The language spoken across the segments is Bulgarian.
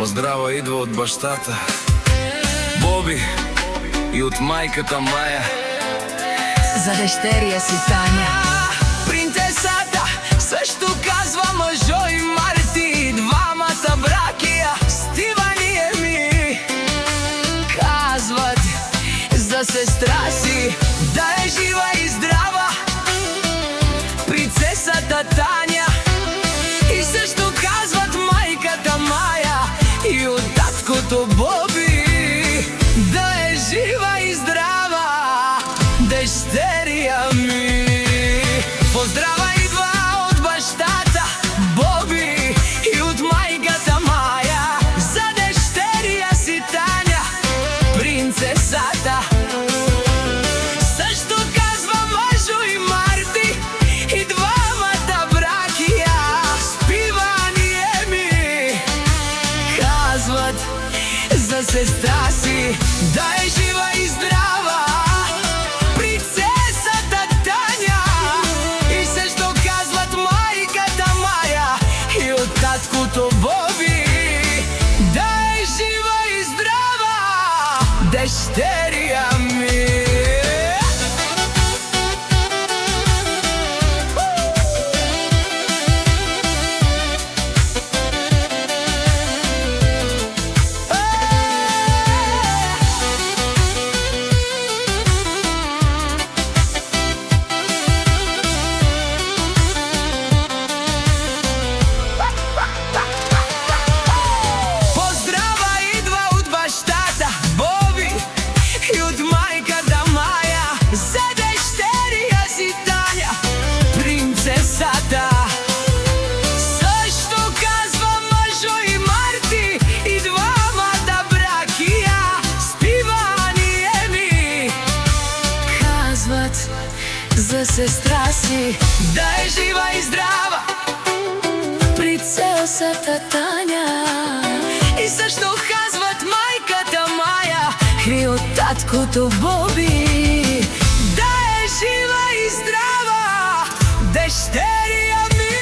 Поздрава идва од баштата Боби и од мајката Маја. За дештерија си Тања. Принцесата също казва Мъжо и Марти, двамата бракија Стиван и Еми. Казват за сестра си да е жива и здрава принцесата Тања. И също казват мајката Маја и от таткото Боби да е жива и здрава дъщеря ми. Поздрава идва от бащата Боби и от майката Маја за дъщеря си Тања, принцесата. Също казва Мъжо и Марти и двамата бракија Стиван и Еми. Казват за сестра си да е жива и здрава принцесата Тања. И също казват майката Маја и от таткото Боби да е жива и здрава дъщеря ми. За сестра си да е жива и здрава принцесата Тања. И също казват майката Маја и от таткото Боби да е жива и здрава дъщеря ми.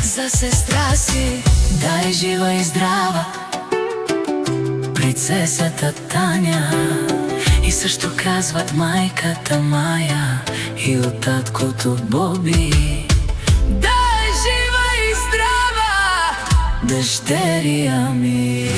За сестра си да е жива и здрава принцесата Тања. И също казват майката Маја и от таткото Боби да е жива и здрава дъщеря ми.